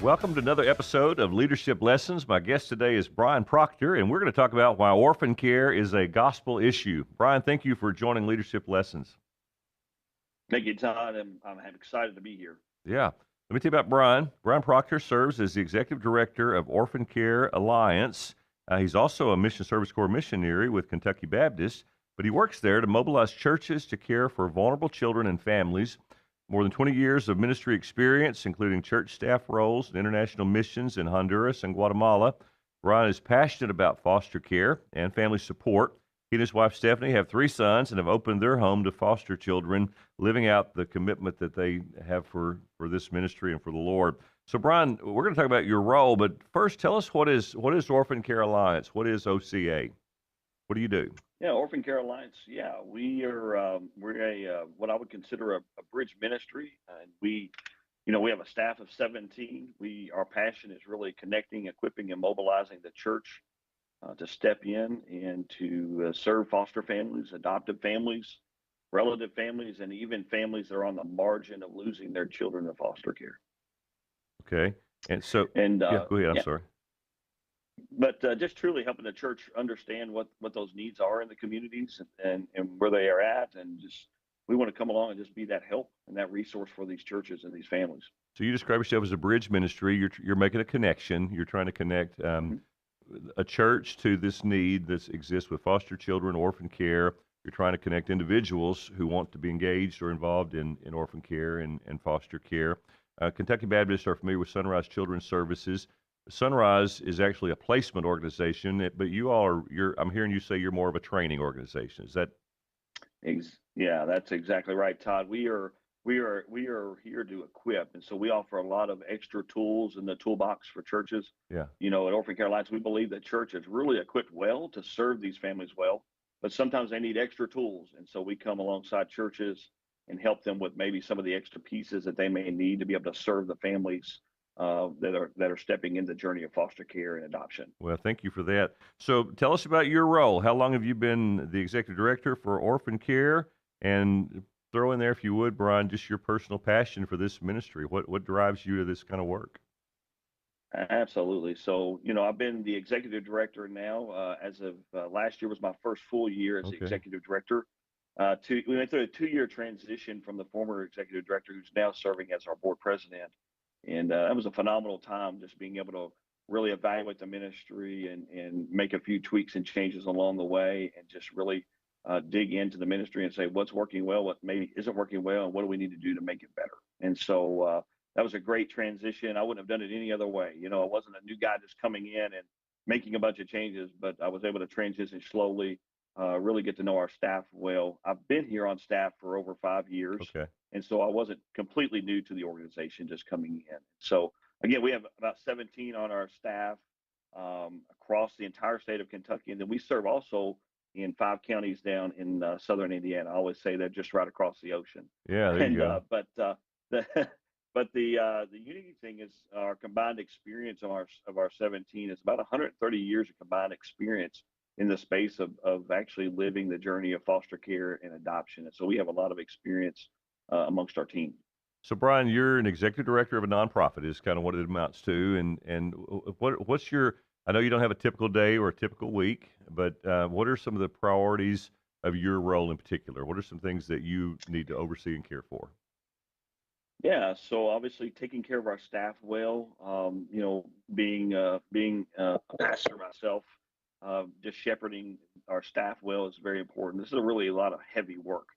Welcome to another episode of Leadership Lessons. My guest today is Bryan Proctor, and we're going to talk about why orphan care is a gospel issue. Bryan, thank you for joining Leadership Lessons. Thank you, Todd. I'm excited to be here. Yeah. Let me tell you about Bryan. Bryan Proctor serves as the Executive Director of Orphan Care Alliance. He's also a Mission Service Corps missionary with Kentucky Baptist, but he works there to mobilize churches to care for vulnerable children and families. More than 20 years of ministry experience, including church staff roles and international missions in Honduras and Guatemala. Bryan is passionate about foster care and family support. He and his wife Stephanie have 3 sons and have opened their home to foster children, living out the commitment that they have for this ministry and for the Lord. So, Bryan, we're going to talk about your role, but first, tell us what is Orphan Care Alliance? What is OCA? What do you do? Yeah, Orphan Care Alliance. Yeah, we're a what I would consider a bridge ministry, and we have a staff of 17. Our passion is really connecting, equipping, and mobilizing the church to step in and to serve foster families, adoptive families, relative families, and even families that are on the margin of losing their children to foster care. Okay, and so And yeah, go ahead. I'm yeah, sorry. but just truly helping the church understand what those needs are in the communities and where they are at, and just we want to come along and just be that help and that resource for these churches and these families. So you describe yourself as a bridge ministry. You're making a connection. You're trying to connect Mhm. a church to this need that exists with foster children, orphan care. You're trying to connect individuals who want to be engaged or involved in orphan care and foster care. Kentucky Baptists are familiar with Sunrise Children's Services. Sunrise is actually a placement organization, but I'm hearing you say you're more of a training organization. Is that? Yeah, that's exactly right, Todd. We are here to equip, and so we offer a lot of extra tools in the toolbox for churches. Yeah. At Orphan Care Alliance, we believe that church is really equipped well to serve these families well, but sometimes they need extra tools, and so we come alongside churches and help them with maybe some of the extra pieces that they may need to be able to serve the families that are stepping in the journey of foster care and adoption. Well, thank you for that. So tell us about your role. How long have you been the executive director for orphan care? And throw in there, if you would, Bryan, just your personal passion for this ministry. What drives you to this kind of work? Absolutely. So, I've been the executive director now as of last year was my first full year as the Okay. executive director. We went through a 2-year transition from the former executive director who's now serving as our board president. And that was a phenomenal time, just being able to really evaluate the ministry and make a few tweaks and changes along the way, and just really dig into the ministry and say what's working well, what maybe isn't working well, and what do we need to do to make it better. And so that was a great transition. I wouldn't have done it any other way. I wasn't a new guy just coming in and making a bunch of changes, but I was able to transition slowly, really get to know our staff well. I've been here on staff for over 5 years, Okay. and so I wasn't completely new to the organization just coming in. So again, we have about 17 on our staff across the entire state of Kentucky, and then we serve also in 5 counties down in southern Indiana. I always say they're just right across the ocean. Yeah, there you And go. the the unique thing is our combined experience of our 17 is about 130 years of combined experience in the space of actually living the journey of foster care and adoption. And so we have a lot of experience amongst our team. So, Bryan, you're an executive director of a nonprofit, is kind of what it amounts to. And what's your? I know you don't have a typical day or a typical week, but what are some of the priorities of your role in particular? What are some things that you need to oversee and care for? Yeah, so obviously taking care of our staff well, being a pastor myself, just shepherding our staff well is very important. This is really a lot of heavy work.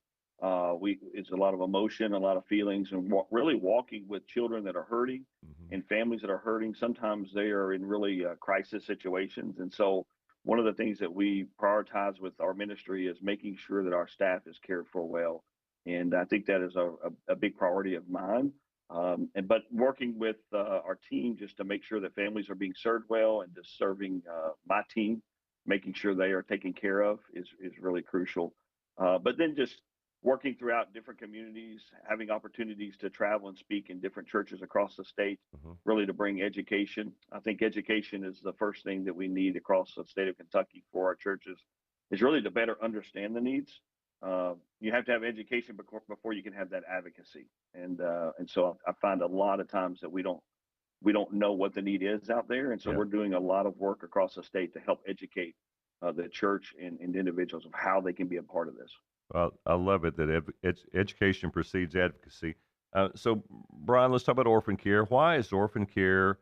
It's a lot of emotion, a lot of feelings, and really walking with children that are hurting Hmm. and families that are hurting. Sometimes they are in really crisis situations, and so one of the things that we prioritize with our ministry is making sure that our staff is cared for well, and I think that is a big priority of mine. But working with our team just to make sure that families are being served well, and just serving my team, making sure they are taken care of is really crucial. But then just working throughout different communities, having opportunities to travel and speak in different churches across the state, Hmm. really to bring education. I think education is the first thing that we need across the state of Kentucky for our churches, is really to better understand the needs. You have to have education before you can have that advocacy, and so I find a lot of times that we don't we don't know what the need is out there. And so Yeah. we're doing a lot of work across the state to help educate the church and individuals of how they can be a part of this. Well, I love it that education precedes advocacy. So, Brian, let's talk about orphan care. Why is orphan care?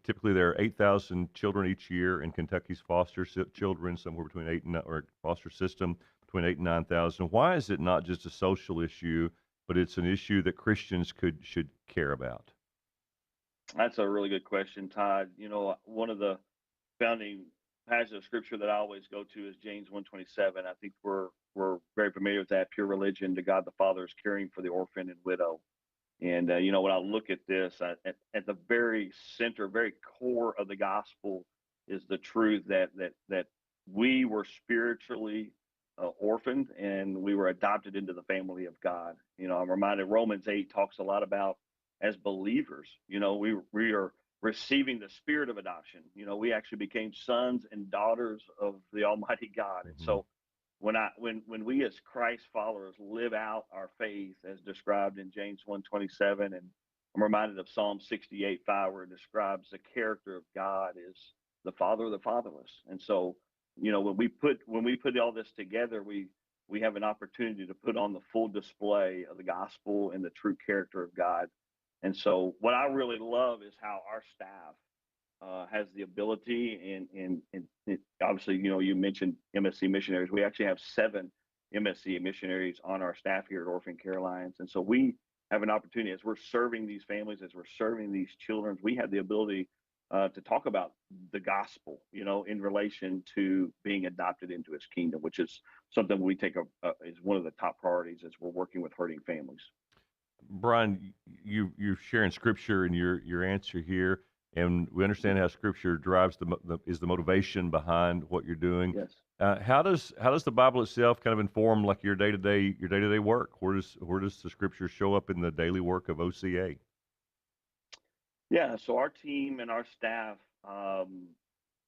Typically, there are 8,000 children each year in Kentucky's children, somewhere between or foster system between 8 and 9,000. Why is it not just a social issue, but it's an issue that Christians should care about? That's a really good question, Todd. One of the founding passage of scripture that I always go to is James 1:27. I think we're very familiar with that. Pure religion to God the Father is caring for the orphan and widow. And when I look at this, at the very center, very core of the gospel is the truth that we were spiritually orphaned and we were adopted into the family of God. I'm reminded Romans 8 talks a lot about as believers. We are receiving the spirit of adoption. We actually became sons and daughters of the Almighty God. And Hmm. so when we as Christ followers live out our faith as described in James 1:27, and I'm reminded of Psalm 68:5, where it describes the character of God is the father of the fatherless. And so, when we put all this together, we have an opportunity to put on the full display of the gospel and the true character of God. And so what I really love is how our staff has the ability and obviously, you mentioned MSC missionaries. We actually have 7 MSC missionaries on our staff here at Orphan Care Alliance. And so we have an opportunity as we're serving these families, as we're serving these children, we have the ability to talk about the gospel, in relation to being adopted into his kingdom, which is something we take is one of the top priorities as we're working with hurting families. Brian, you're sharing scripture in your answer here, and we understand how scripture drives is the motivation behind what you're doing. Yes. How does the Bible itself kind of inform like your day to day work? Where does the scripture show up in the daily work of OCA? Yeah, so our team and our staff,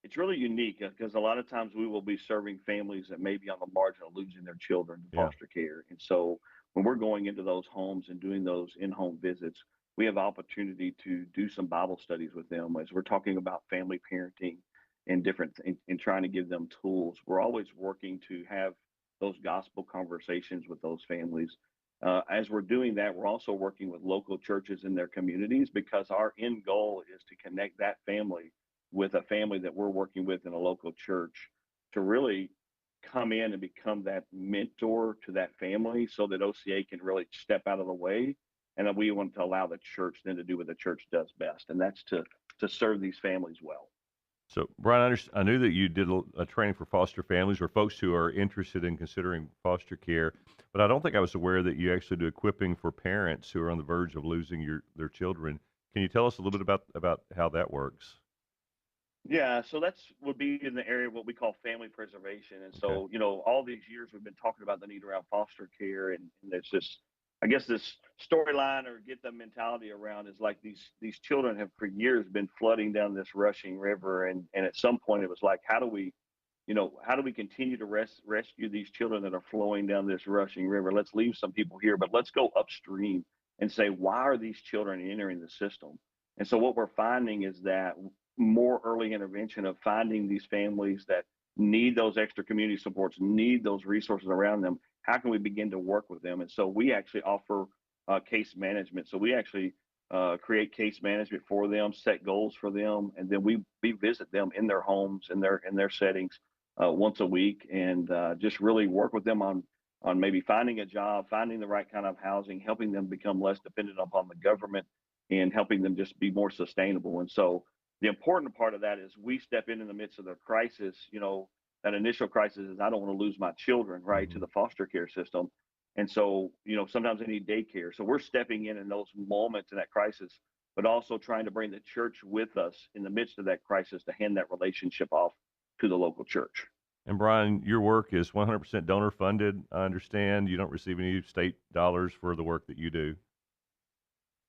it's really unique because a lot of times we will be serving families that may be on the margin of losing their children to Yeah. foster care. And so when we're going into those homes and doing those in-home visits, we have opportunity to do some Bible studies with them as we're talking about family parenting and and trying to give them tools. We're always working to have those gospel conversations with those families. As we're doing that, we're also working with local churches in their communities because our end goal is to connect that family with a family that we're working with in a local church to really come in and become that mentor to that family so that OCA can really step out of the way. And then we want to allow the church then to do what the church does best, and that's to serve these families well. So, Brian, I knew that you did a training for foster families or folks who are interested in considering foster care, but I don't think I was aware that you actually do equipping for parents who are on the verge of losing their children. Can you tell us a little bit about how that works? Yeah, so that's would be in the area of what we call family preservation. And Okay. so, all these years we've been talking about the need around foster care, and there's this, I guess, this storyline or get the mentality around is like these children have for years been flooding down this rushing river, and at some point it was like, how do we continue to rescue these children that are flowing down this rushing river? Let's leave some people here, but let's go upstream and say, why are these children entering the system? And so what we're finding is that more early intervention of finding these families that need those extra community supports, need those resources around them. How can we begin to work with them? And so we actually offer case management. So we actually create case management for them, set goals for them, and then we visit them in their homes, in their settings once a week, and just really work with them on maybe finding a job, finding the right kind of housing, helping them become less dependent upon the government, and helping them just be more sustainable. And so the important part of that is we step in the midst of their crisis. That initial crisis is I don't want to lose my children, right, to Hmm. the foster care system. And so, sometimes they need daycare. So we're stepping in those moments in that crisis, but also trying to bring the church with us in the midst of that crisis to hand that relationship off to the local church. And Brian, your work is 100% donor funded. I understand you don't receive any state dollars for the work that you do.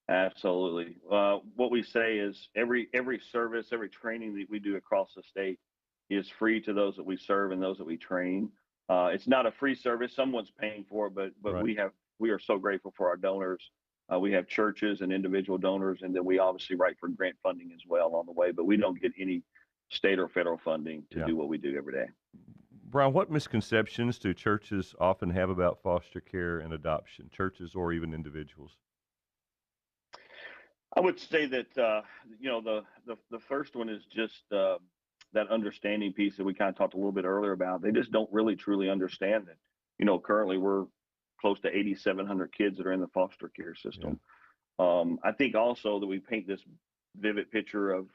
Absolutely. What we say is every service, every training that we do across the state is free to those that we serve and those that we train. It's not a free service; someone's paying for it, but Right. we are so grateful for our donors We have churches and individual donors, and then we obviously write for grant funding as well on the way, but we don't get any state or federal funding to Yeah. do what we do every day. Brian, what misconceptions do churches often have about foster care and adoption, churches or even individuals? I would say that the first one is just that understanding piece that we kind of talked a little bit earlier about. They just don't really truly understand that. Currently we're close to 8,700 kids that are in the foster care Yeah. system. I think also that we paint this vivid picture of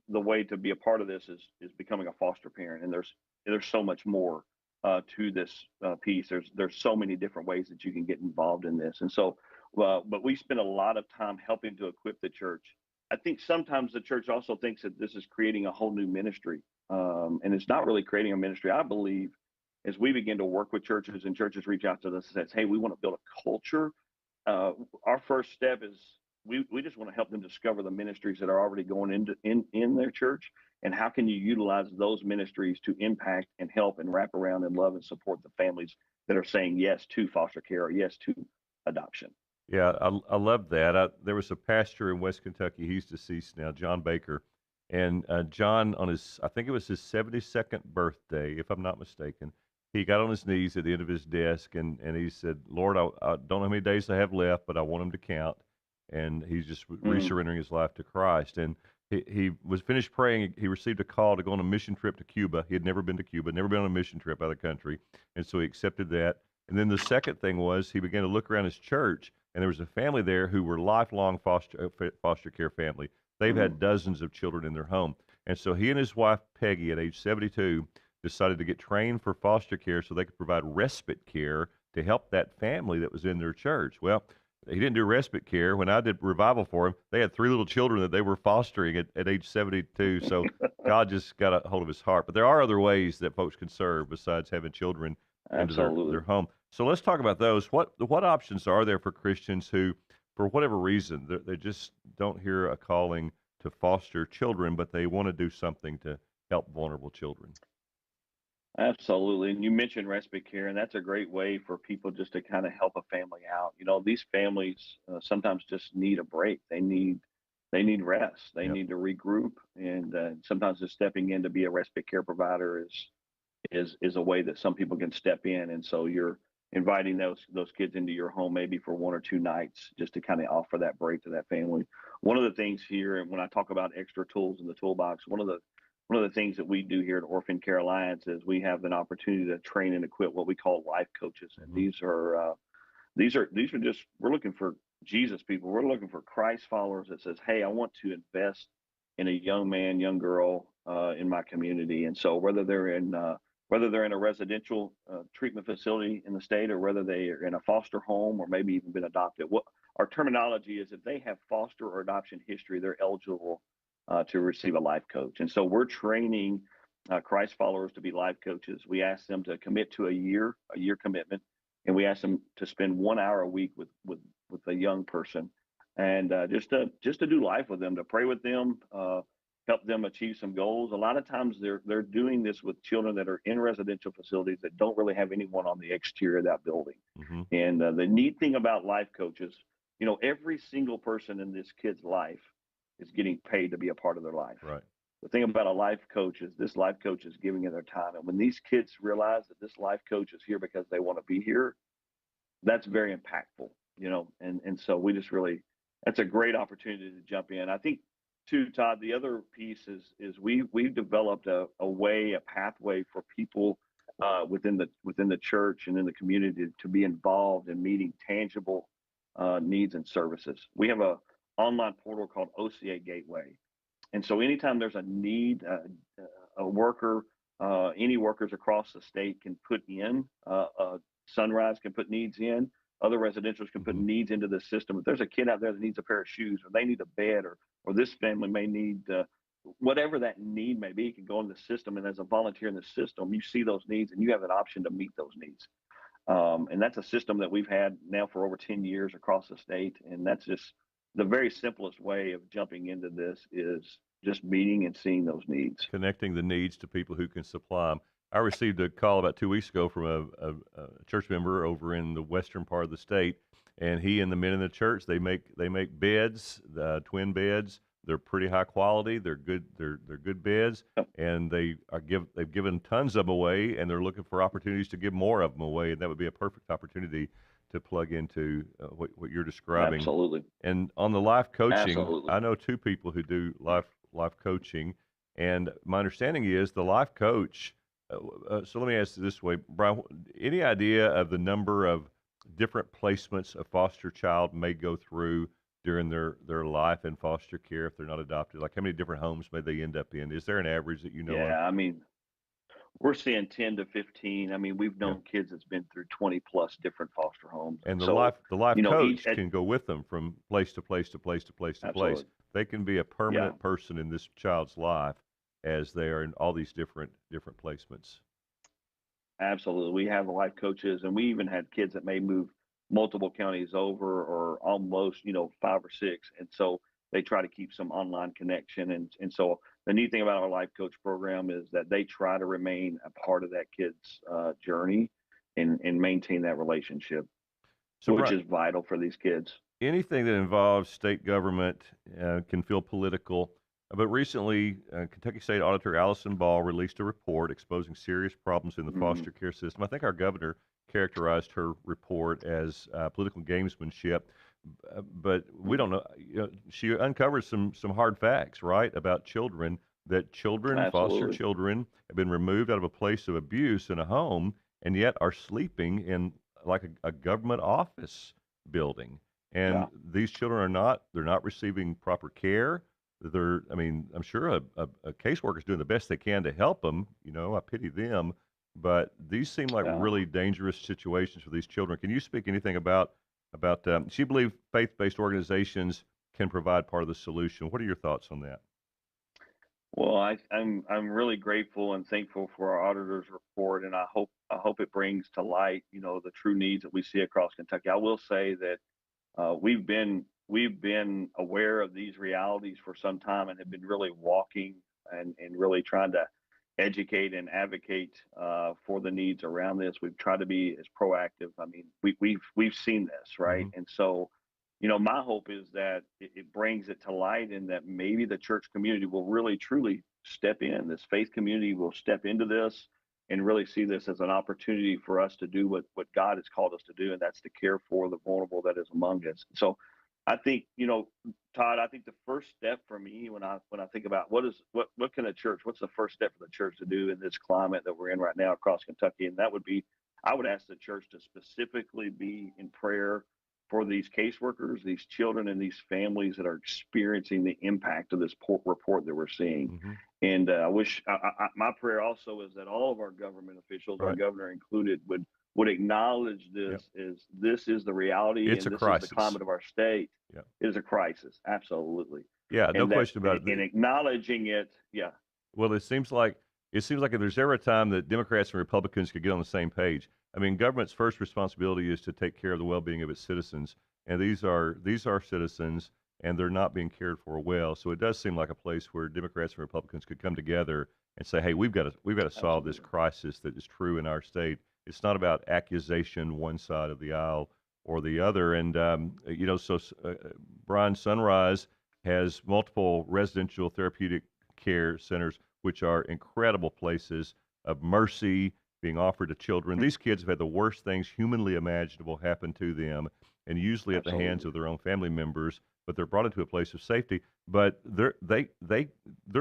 the way to be a part of this is becoming a foster parent, and there's so much more to this piece. There's so many different ways that you can get involved in this, and so but we spend a lot of time helping to equip the church. I think sometimes the church also thinks that this is creating a whole new ministry, and it's not really creating a ministry. I believe as we begin to work with churches and churches reach out to us and says, "Hey, we want to build a culture." Our first step is we just want to help them discover the ministries that are already going into in their church, and how can you utilize those ministries to impact and help and wrap around and love and support the families that are saying yes to foster care or yes to adoption. Yeah, I love that. There was a pastor in West Kentucky. He's deceased now, John Baker, and John, on his, I think it was his 72nd birthday, if I'm not mistaken, he got on his knees at the end of his desk and he said, "Lord, I don't know how many days I have left, but I want them to count." And he's just Mm, resurrendering his life to Christ. And he was finished praying. He received a call to go on a mission trip to Cuba. He had never been to Cuba, never been on a mission trip out of the country, and so he accepted that. And then the second thing was he began to look around his church, and there was a family there who were lifelong foster care family. They've mm. had dozens of children in their home, and so he and his wife Peggy, at age 72, decided to get trained for foster care so they could provide respite care to help that family that was in their church. Well, he didn't do respite care. When I did revival for him, they had three little children that they were fostering at age 72. So God just got a hold of his heart. But there are other ways that folks can serve besides having children into their Absolutely. home. So let's talk about those. What options are there for Christians who, for whatever reason, they just don't hear a calling to foster children, but they want to do something to help vulnerable children? Absolutely. And you mentioned respite care, and that's a great way for people just to kind of help a family out. These families sometimes just need a break. They need rest. They Yep. need to regroup, and sometimes just stepping in to be a respite care provider is a way that some people can step in. And so you're inviting those kids into your home maybe for 1 or 2 nights just to kind of offer that break to that family. One of the things here, and when I talk about extra tools in the toolbox, one of the things that we do here at Orphan Care Alliance is we have an opportunity to train and equip what we call life coaches, and Hmm. these are just, we're looking for Jesus people. We're looking for Christ followers that says, "Hey, I want to invest in a young man, young girl in my community." And so whether they're in a residential treatment facility in the state, or whether they are in a foster home, or maybe even been adopted, what our terminology is, if they have foster or adoption history, they're eligible to receive a life coach. And so we're training Christ followers to be life coaches. We ask them to commit to a year commitment, and we ask them to spend 1 hour a week with a young person, and just to do life with them, to pray with them, help them achieve some goals. A lot of times they're doing this with children that are in residential facilities that don't really have anyone on the exterior of that building. Hmm. And the neat thing about life coaches, every single person in this kid's life is getting paid to be a part of their life. Right. The thing about a life coach is this life coach is giving it their time. And when these kids realize that this life coach is here because they want to be here, that's very impactful, and so we just really, that's a great opportunity to jump in. I think too, Todd, the other piece is we've developed a pathway for people within the church and in the community to be involved in meeting tangible needs and services. We have a online portal called OCA Gateway, and so anytime there's a need, a worker, any workers across the state can put in, Sunrise can put needs in, other residentials can put Hmm. needs into the system. If there's a kid out there that needs a pair of shoes, or they need a bed, or this family may need whatever that need may be, can go in the system. And as a volunteer in the system, you see those needs and you have an option to meet those needs. And that's a system that we've had now for over 10 years across the state. And that's just the very simplest way of jumping into this, is just meeting and seeing those needs. Connecting the needs to people who can supply them. I received a call about 2 weeks ago from a church member over in the western part of the state, and he and the men in the church they make beds, twin beds. They're pretty high quality. They're good. They're good beds, Yep. and they've given tons of them away, and they're looking for opportunities to give more of them away. And that would be a perfect opportunity to plug into what you're describing. Absolutely. And on the life coaching, Absolutely. I know two people who do life coaching, and my understanding is the life coach. So let me ask you this way, Brian. Any idea of the number of different placements a foster child may go through during their life in foster care if they're not adopted? Like how many different homes may they end up in? Is there an average that you know of? Yeah. I mean, we're seeing 10 to 15. I mean, we've Yeah. known kids that's been through 20 plus different foster homes. And And the so, life each, coach can go with them from place to place to place to place to place. absolutely. They can be a Yeah. permanent person in this child's life as they are in all these different placements. Absolutely. We have life coaches, and we even had kids that may move multiple counties over or almost, 5 or 6. And so they try to keep some online connection. And so the neat thing about our life coach program is that they try to remain a part of that kid's journey and maintain that relationship, So, which Brian, is vital for these kids. anything that involves state government can feel political. But recently, Kentucky State Auditor Allison Ball released a report exposing serious problems in the Hmm. foster care system. I think our governor characterized her report as political gamesmanship, but we don't know. She uncovered some hard facts, right, about children. That children, foster Absolutely. children, have been removed out of a place of abuse in a home, and yet are sleeping in like a government office building, and Yeah. these children they're not receiving proper care. I mean, I'm sure a caseworker is doing the best they can to help them. I pity them, but these seem like Yeah. really dangerous situations for these children. Can you speak anything about she believes faith-based organizations can provide part of the solution? What are your thoughts on that? Well, I'm really grateful and thankful for our auditor's report, and I hope it brings to light, the true needs that we see across Kentucky. I will say that we've been aware of these realities for some time and have been really walking and really trying to educate and advocate for the needs around this. We've tried to be as proactive. I mean, we've seen this, right? Hmm. And so, my hope is that it brings it to light, and that maybe the church community will really truly step in. This faith community will step into this and really see this as an opportunity for us to do what God has called us to do, and that's to care for the vulnerable that is among us. So I think, Todd, I think the first step for me when I think about what can a church, what's the first step for the church to do in this climate that we're in right now across Kentucky? And that would be, I would ask the church to specifically be in prayer for these caseworkers, these children, and these families that are experiencing the impact of this report that we're seeing. Hmm. And I wish my prayer also is that all of our government officials, our Right. governor included, would acknowledge Yep. this is the reality It's and a this is the crisis. climate of our state. Yeah. It is a crisis, absolutely, Yeah. No and that question about in it. acknowledging it, yeah, Well, it seems like if there's ever a time that Democrats and Republicans could get on the same page. I mean, government's first responsibility is to take care of the well-being of its citizens, and these are citizens, and they're not being cared for well. So it does seem like a place where Democrats and Republicans could come together and say, "Hey, we've got to solve this absolutely. crisis that is true in our state." It's not about accusation, one side of the aisle or the other. And Brian, Sunrise has multiple residential therapeutic care centers, which are incredible places of mercy being offered to children. These kids have had the worst things humanly imaginable happen to them, and usually at the hands Absolutely. of their own family members. But they're brought into a place of safety. But they're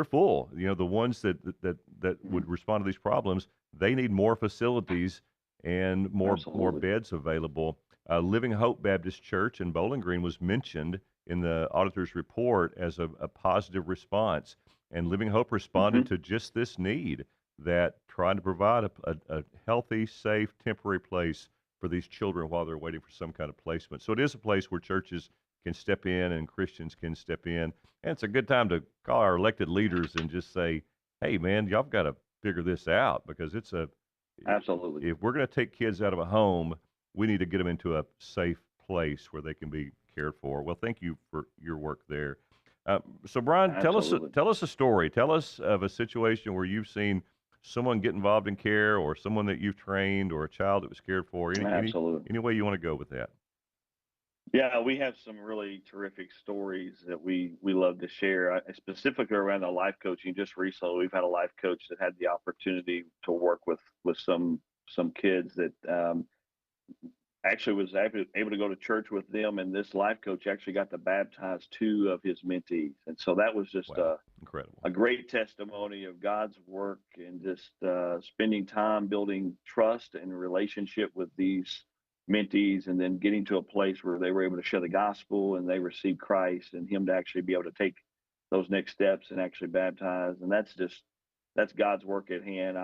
full. The ones that Mhm. would respond to these problems, they need more facilities and more Absolutely. beds available. Living Hope Baptist Church in Bowling Green was mentioned in the auditor's report as a positive response. And Living Hope responded Hmm. to just this need, that trying to provide a healthy, safe, temporary place for these children while they're waiting for some kind of placement. So it is a place where churches can step in and Christians can step in. And it's a good time to call our elected leaders and just say, hey, man, y'all got to figure this out, because Absolutely. if we're going to take kids out of a home, we need to get them into a safe place where they can be cared for. Well, thank you for your work there. So, Brian, tell us Absolutely. tell us a story. Tell us of a situation where you've seen someone get involved in care, or someone that you've trained, or a child that was cared for? Absolutely. Any way you want to go with that? Yeah, we have some really terrific stories that we love to share. Specifically around the life coaching. Just recently, we've had a life coach that had the opportunity to work with some kids that actually was able to go to church with them, and this life coach actually got to baptize two of his mentees, and so that was just Wow, incredible. a great testimony of God's work and just spending time building trust and relationship with these mentees, and then getting to a place where they were able to share the gospel and they received Christ, and him to actually be able to take those next steps and actually baptize. And that's God's work at hand.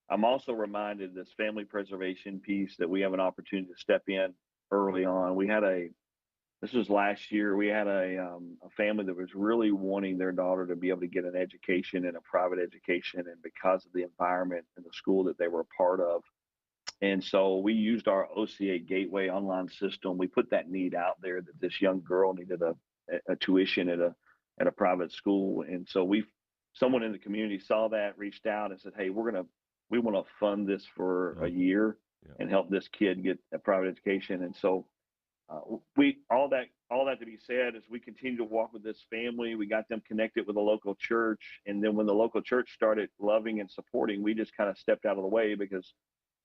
I'm also reminded this family preservation piece that we have an opportunity to step in early on. This was last year. We had a family that was really wanting their daughter to be able to get an education and a private education, and because of the environment and the school that they were a part of. And so we used our OCA Gateway online system. We put that need out there that this young girl needed a tuition at a private school. And so someone in the community saw that, reached out and said, "Hey, we want to fund this for a Mhm. year Yeah. and help this kid get a private education." And so we all that to be said is we continue to walk with this family. We got them connected with a local church, and then when the local church started loving and supporting, we just kind of stepped out of the way, because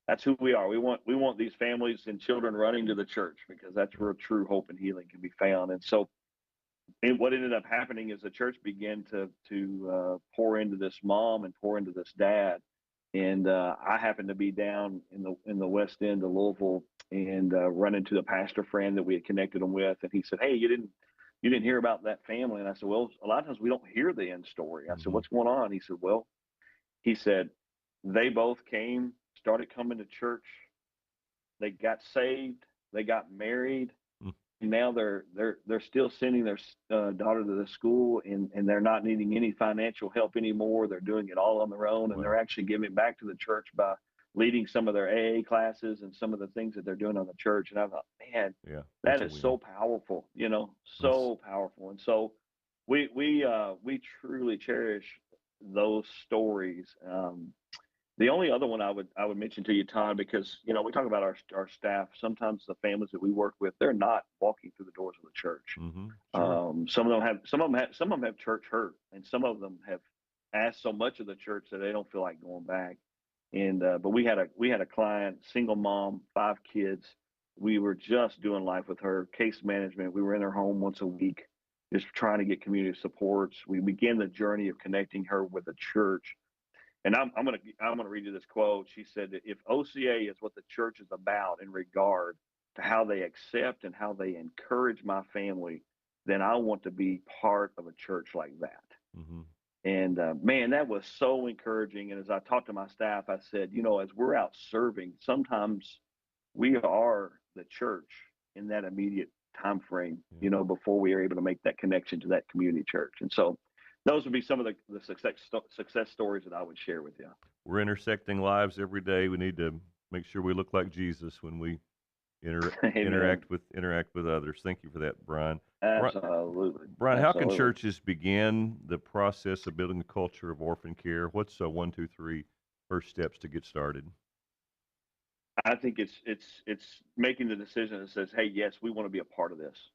that's who we are. We want these families and children running to the church, because that's where true hope and healing can be found. And so, and what ended up happening is the church began to pour into this mom and pour into this dad. And I happened to be down in the west end of Louisville, and run into the pastor friend that we had connected them with, and he said, "Hey, you didn't hear about that family?" And I said, "Well, a lot of times we don't hear the end story." I said, Mhm. "What's going on?" He said, "Well," he said, "they both came, started coming to church, they got saved, they got married, Mm. now they're still sending their daughter to the school, and they're not needing any financial help anymore. They're doing it all on their own, and they're Wow. actually giving back to the church by leading some of their AA classes and some of the things that they're doing on the church." And I thought, man, Yeah, that that's a is win. so powerful, That's so powerful. And so we truly cherish those stories. The only other one I would mention to you, Todd, because we talk about our staff. Sometimes the families that we work with, they're not walking through the doors of the church. sure. Some of them have church hurt, and some of them have asked so much of the church that they don't feel like going back. And but we had a client, single mom, 5 kids. We were just doing life with her, case management. We were in her home once a week, just trying to get community supports. We began the journey of connecting her with a church, and I'm gonna read you this quote. She said that if OCA is what the church is about in regard to how they accept and how they encourage my family, then I want to be part of a church like that. Mhm. And man, that was so encouraging. And as I talked to my staff, I said, as we're out serving, sometimes we are the church in that immediate time frame, Yeah. before we are able to make that connection to that community church. And so those would be some of the success stories that I would share with you. We're intersecting lives every day. We need to make sure we look like Jesus when we Amen. interact with others. Thank you for that, Brian. Bri- Absolutely. Brian, how can Absolutely. churches begin the process of building the culture of orphan care? What's one, two, three first steps to get started? I think it's making the decision that says, "Hey, yes, we want to be a part of this."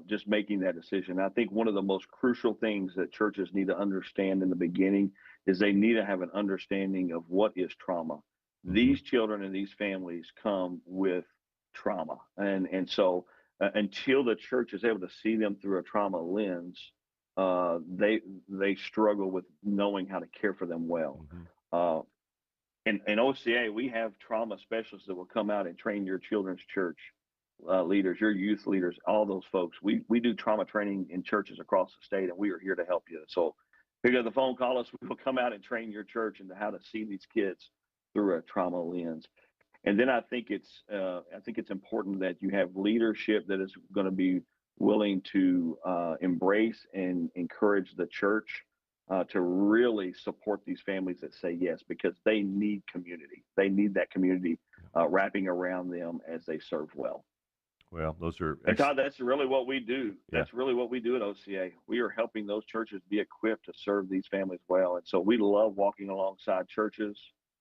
Just making that decision. I think one of the most crucial things that churches need to understand in the beginning is they need to have an understanding of what is trauma. Hmm. These children and these families come with trauma, and so until the church is able to see them through a trauma lens, they struggle with knowing how to care for them well. Hmm. Uh, in OCA, we have trauma specialists that will come out and train your children's church leaders, your youth leaders, all those folks. We do trauma training in churches across the state, and we are here to help you. So pick up the phone, call us. We will come out and train your church into how to see these kids through a trauma lens. And then I think it's important that you have leadership that is going to be willing to embrace and encourage the church to really support these families that say yes, because they need community. They need that community wrapping around them as they serve well. Well, those are And Todd, that's really what we do. yeah. That's really what we do at OCA. We are helping those churches be equipped to serve these families well. And so we love walking alongside churches.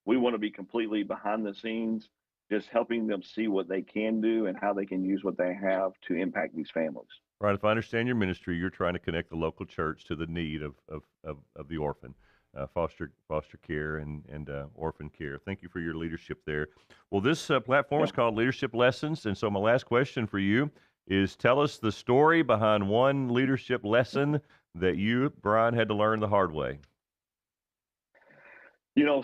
We want to be completely behind the scenes, just helping them see what they can do and how they can use what they have to impact these families. Right. If I understand your ministry, you're trying to connect the local church to the need of the orphan, foster care and orphan care. Thank you for your leadership there. Well, this platform Yeah. is called Leadership Lessons, and so my last question for you is: tell us the story behind one leadership lesson that you, Bryan, had to learn the hard way.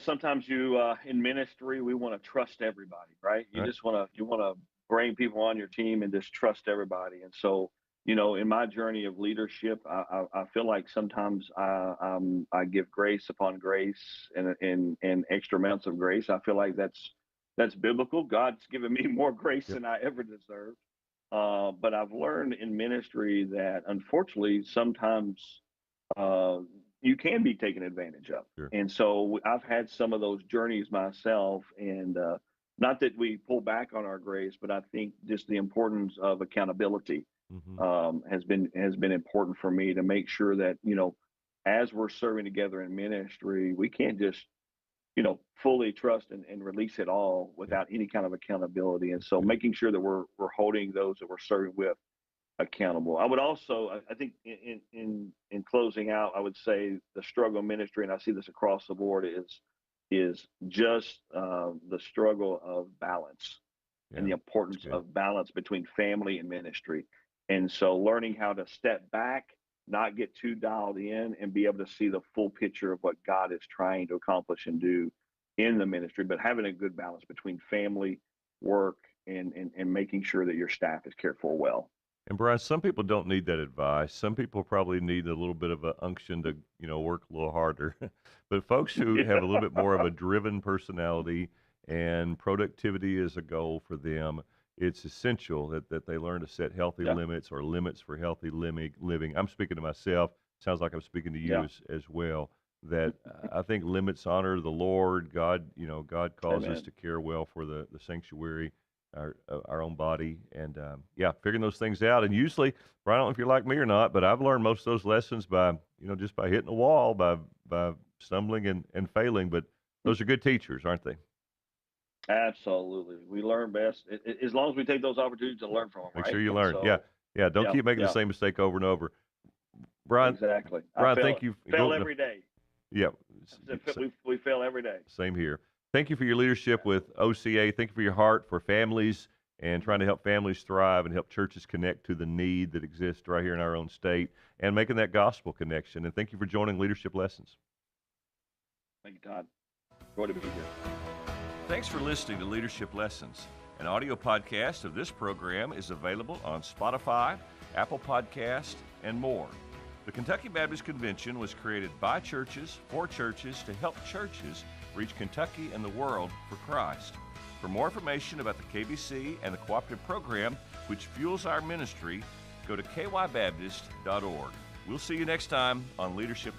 Sometimes in ministry, we want to trust everybody, right? All right. You want to bring people on your team and just trust everybody. And so, in my journey of leadership, I feel like sometimes I give grace upon grace and extra amounts of grace. I feel like that's biblical. God's given me more grace Yep. than I ever deserved. But I've learned in ministry that unfortunately sometimes uh, you can be taken advantage of. Sure. And so I've had some of those journeys myself. And not that we pull back on our grace, but I think just the importance of accountability Hmm. has been important for me to make sure that, as we're serving together in ministry, we can't just fully trust and release it all Yeah. without any kind of accountability. And That's so good. making sure that we're holding those that we're serving with accountable. I would also, I think, in closing out, I would say the struggle ministry, and I see this across the board, is just the struggle of balance Yeah. and the That's importance good. of balance between family and ministry. And so, learning how to step back, not get too dialed in, and be able to see the full picture of what God is trying to accomplish and do in the ministry, but having a good balance between family, work, and making sure that your staff is cared for well. And Brian, some people don't need that advice. Some people probably need a little bit of a unction to, work a little harder. But folks who have a little bit more of a driven personality and productivity is a goal for them, it's essential that they learn to set healthy Yeah, limits or limits for healthy living. I'm speaking to myself. Sounds like I'm speaking to you yeah. as well. That I think limits honor the Lord. God, God calls us Amen. to care well for the sanctuary, our own body, and yeah, figuring those things out. And usually, Brian, I don't know if you're like me or not, but I've learned most of those lessons by just by hitting a wall, by stumbling and failing. But those are good teachers, aren't they? Absolutely. We learn best as long as we take those opportunities to learn from them, Make right? sure you And learn. Yeah, so, yeah. Don't yeah, keep making the yeah, same mistake over and over. Brian, exactly. I Brian, fail thank you. fail Go. No, every day. yeah, I said we fail every day. same here. Thank you for your leadership with OCA. Thank you for your heart for families and trying to help families thrive and help churches connect to the need that exists right here in our own state and making that gospel connection. And thank you for joining Leadership Lessons. Thank you, Todd. Joy to be here. Thanks for listening to Leadership Lessons. An audio podcast of this program is available on Spotify, Apple Podcasts, and more. The Kentucky Baptist Convention was created by churches for churches to help churches reach Kentucky and the world for Christ. For more information about the KBC and the cooperative program which fuels our ministry, go to kybaptist.org. We'll see you next time on Leadership